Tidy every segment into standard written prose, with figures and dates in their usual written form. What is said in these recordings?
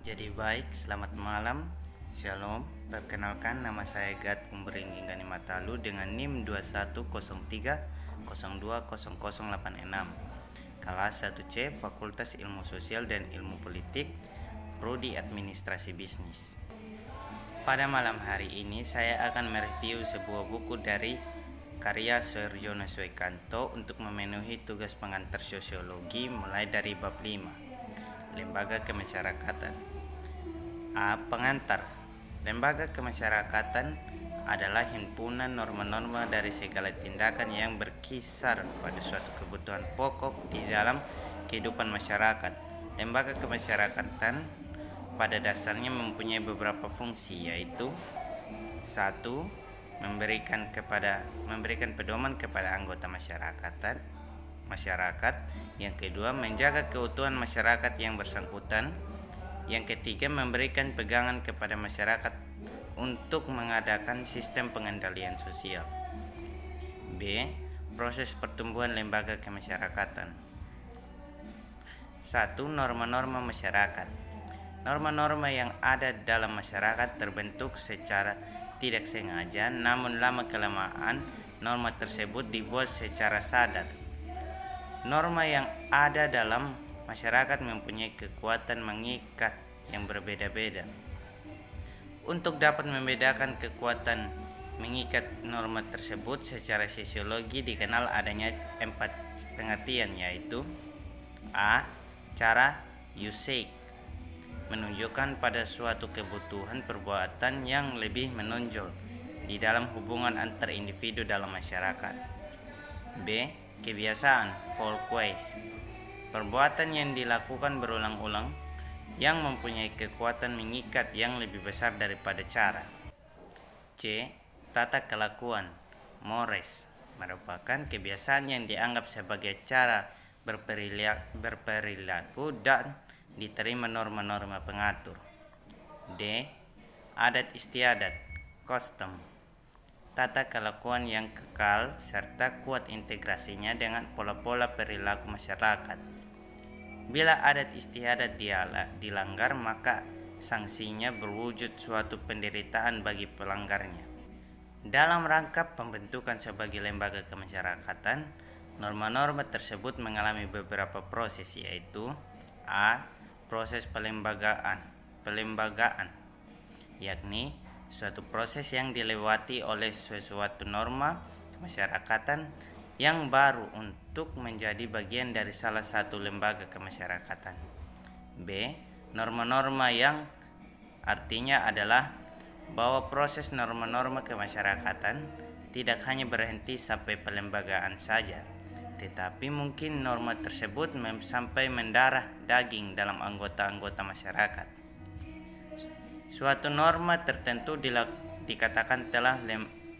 Jadi baik, selamat malam, Shalom. Perkenalkan, nama saya Gad Umberinggi Matalu dengan NIM 2103020086, kelas 1C, Fakultas Ilmu Sosial dan Ilmu Politik, Prodi Administrasi Bisnis. Pada malam hari ini saya akan mereview sebuah buku dari karya Suharjono Swekanto untuk memenuhi tugas pengantar sosiologi mulai dari bab 5, Lembaga Kemasyarakatan. Pengantar. Lembaga kemasyarakatan adalah himpunan norma-norma dari segala tindakan yang berkisar pada suatu kebutuhan pokok di dalam kehidupan masyarakat. Lembaga kemasyarakatan pada dasarnya mempunyai beberapa fungsi, yaitu 1. Memberikan pedoman kepada anggota masyarakat. Yang kedua, menjaga keutuhan masyarakat yang bersangkutan. Yang ketiga, memberikan pegangan kepada masyarakat untuk mengadakan sistem pengendalian sosial. B. Proses pertumbuhan lembaga kemasyarakatan. 1. Norma-norma masyarakat. Norma-norma yang ada dalam masyarakat terbentuk secara tidak sengaja, namun lama-kelamaan norma tersebut dibuat secara sadar. Norma yang ada dalam masyarakat mempunyai kekuatan mengikat yang berbeda-beda. Untuk dapat membedakan kekuatan mengikat norma tersebut secara sosiologi dikenal adanya 4 pengertian, yaitu A. Cara usage, menunjukkan pada suatu kebutuhan perbuatan yang lebih menonjol di dalam hubungan antar individu dalam masyarakat. B. Kebiasaan folkways, perbuatan yang dilakukan berulang-ulang yang mempunyai kekuatan mengikat yang lebih besar daripada cara. C. Tata kelakuan mores, merupakan kebiasaan yang dianggap sebagai cara berperilaku dan diterima norma-norma pengatur. D. Adat istiadat custom, tata kelakuan yang kekal serta kuat integrasinya dengan pola-pola perilaku masyarakat. Bila adat istiadat dilanggar, maka sanksinya berwujud suatu penderitaan bagi pelanggarnya. Dalam rangka pembentukan sebagai lembaga kemasyarakatan, norma-norma tersebut mengalami beberapa proses, yaitu A. Proses pelembagaan, yakni suatu proses yang dilewati oleh sesuatu norma kemasyarakatan yang baru untuk menjadi bagian dari salah satu lembaga kemasyarakatan. B. Norma-norma, yang artinya adalah bahwa proses norma-norma kemasyarakatan tidak hanya berhenti sampai pelembagaan saja, tetapi mungkin norma tersebut sampai mendarah daging dalam anggota-anggota masyarakat. Suatu norma tertentu dikatakan telah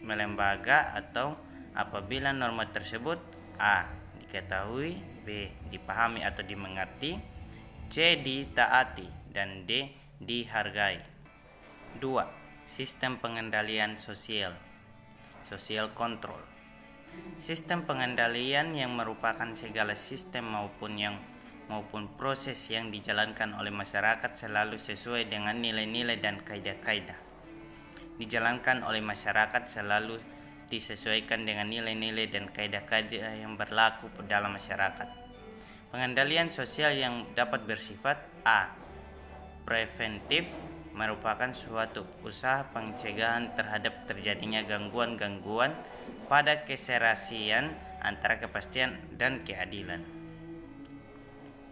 melembaga atau apabila norma tersebut A. diketahui, B. dipahami atau dimengerti, C. ditaati, dan D. dihargai. 2. Sistem pengendalian sosial, social control. Sistem pengendalian yang merupakan segala sistem maupun proses yang dijalankan oleh masyarakat selalu sesuai dengan nilai-nilai dan kaidah-kaidah. Dijalankan oleh masyarakat selalu disesuaikan dengan nilai-nilai dan kaidah-kaidah yang berlaku dalam masyarakat. Pengendalian sosial yang dapat bersifat A. preventif, merupakan suatu usaha pencegahan terhadap terjadinya gangguan-gangguan pada keserasian antara kepastian dan keadilan.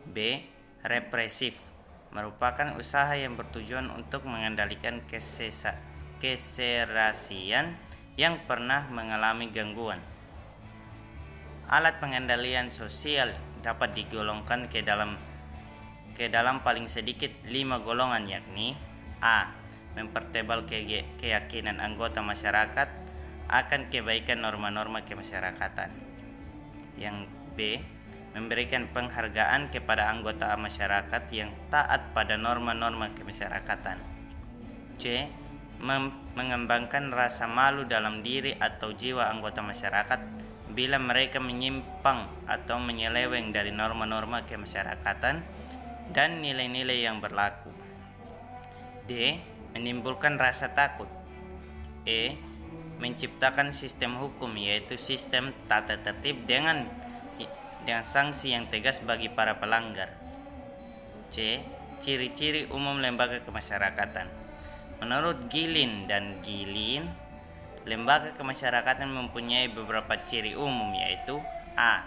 B. Represif, merupakan usaha yang bertujuan untuk mengendalikan keserasian yang pernah mengalami gangguan. Alat pengendalian sosial dapat digolongkan ke dalam paling sedikit 5 golongan, yakni A. Mempertebal keyakinan anggota masyarakat akan kebaikan norma-norma kemasyarakatan. Yang B. Memberikan penghargaan kepada anggota masyarakat yang taat pada norma-norma kemasyarakatan. C. Mengembangkan rasa malu dalam diri atau jiwa anggota masyarakat bila mereka menyimpang atau menyeleweng dari norma-norma kemasyarakatan dan nilai-nilai yang berlaku. D. Menimbulkan rasa takut. E. Menciptakan sistem hukum, yaitu sistem tata tertib dengan sanksi yang tegas bagi para pelanggar. C. Ciri-ciri umum lembaga kemasyarakatan. Menurut Gilin dan Gilin, lembaga kemasyarakatan mempunyai beberapa ciri umum, yaitu A.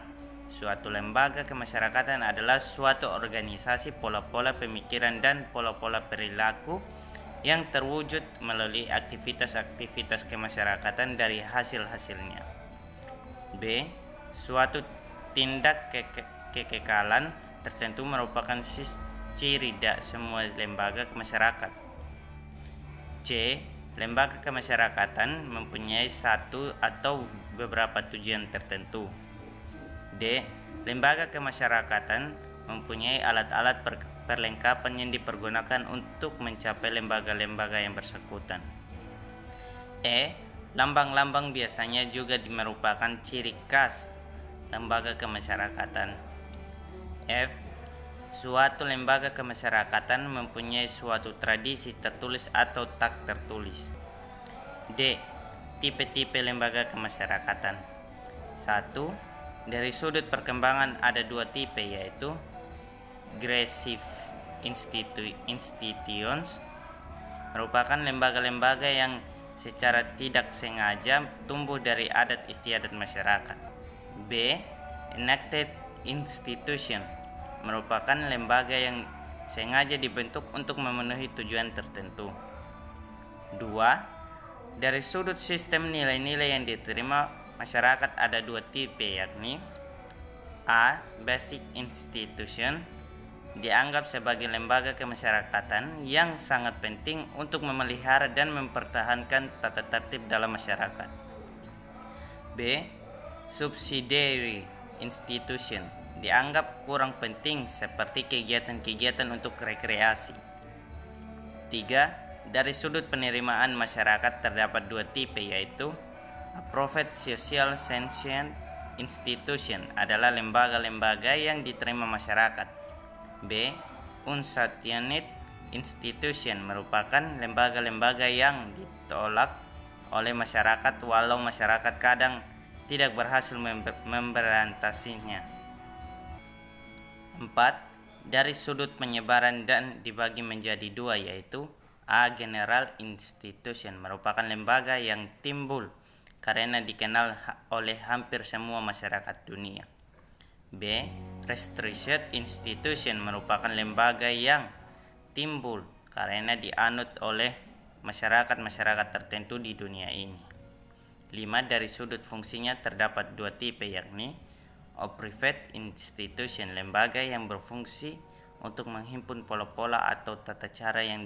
Suatu lembaga kemasyarakatan adalah suatu organisasi pola-pola pemikiran dan pola-pola perilaku yang terwujud melalui aktivitas-aktivitas kemasyarakatan dari hasil-hasilnya. B. Suatu tindak kekekalan tertentu merupakan ciri semua lembaga masyarakat. C. Lembaga kemasyarakatan mempunyai satu atau beberapa tujuan tertentu. D. Lembaga kemasyarakatan mempunyai alat-alat perlengkapan yang dipergunakan untuk mencapai lembaga-lembaga yang bersangkutan. E. Lambang-lambang biasanya juga merupakan ciri khas lembaga kemasyarakatan. F. Suatu lembaga kemasyarakatan mempunyai suatu tradisi tertulis atau tak tertulis. D. Tipe-tipe lembaga kemasyarakatan. 1. Dari sudut perkembangan ada dua tipe, yaitu Aggressive Institutions merupakan lembaga-lembaga yang secara tidak sengaja tumbuh dari adat istiadat masyarakat. B. Enacted Institution merupakan lembaga yang sengaja dibentuk untuk memenuhi tujuan tertentu. 2. Dari sudut sistem nilai-nilai yang diterima masyarakat ada dua tipe, yakni A. Basic Institution dianggap sebagai lembaga kemasyarakatan yang sangat penting untuk memelihara dan mempertahankan tata tertib dalam masyarakat. B. Subsidiary Institution dianggap kurang penting seperti kegiatan-kegiatan untuk rekreasi. 3. Dari sudut penerimaan masyarakat terdapat dua tipe, yaitu Approved Social Sanction Institution adalah lembaga-lembaga yang diterima masyarakat. B. Unsanctioned Institution merupakan lembaga-lembaga yang ditolak oleh masyarakat walau masyarakat kadang tidak berhasil memberantasinya. 4. Dari sudut penyebaran dan dibagi menjadi dua, yaitu A. General Institution merupakan lembaga yang timbul karena dikenal oleh hampir semua masyarakat dunia. B. Restricted Institution merupakan lembaga yang timbul karena dianut oleh masyarakat-masyarakat tertentu di dunia ini. 5. Dari sudut fungsinya terdapat dua tipe, yakni Private Institution lembaga yang berfungsi untuk menghimpun pola-pola atau tata cara yang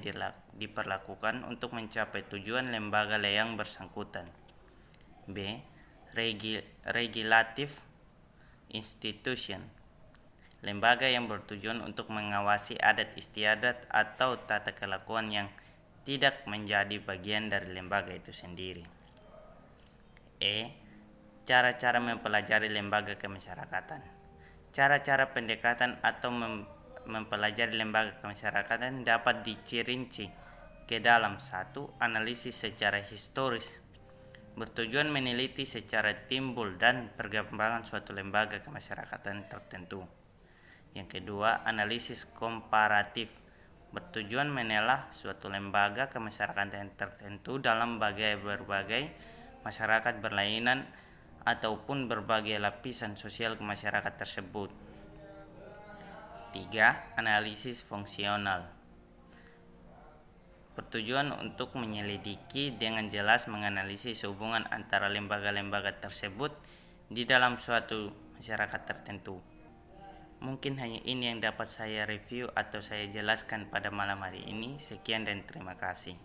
diperlakukan untuk mencapai tujuan lembaga yang bersangkutan. B. Regulative Institution lembaga yang bertujuan untuk mengawasi adat istiadat atau tata kelakuan yang tidak menjadi bagian dari lembaga itu sendiri. E. Cara-cara mempelajari lembaga kemasyarakatan. Cara-cara pendekatan atau mempelajari lembaga kemasyarakatan dapat dicirinci ke dalam 1. Analisis secara historis, bertujuan meneliti secara timbul dan perkembangan suatu lembaga kemasyarakatan tertentu. Yang kedua, analisis komparatif, bertujuan menelaah suatu lembaga kemasyarakatan tertentu dalam berbagai masyarakat berlainan ataupun berbagai lapisan sosial masyarakat tersebut. 3. Analisis fungsional, bertujuan untuk menyelidiki dengan jelas menganalisis hubungan antara lembaga-lembaga tersebut di dalam suatu masyarakat tertentu. Mungkin hanya ini yang dapat saya review atau saya jelaskan pada malam hari ini. Sekian dan terima kasih.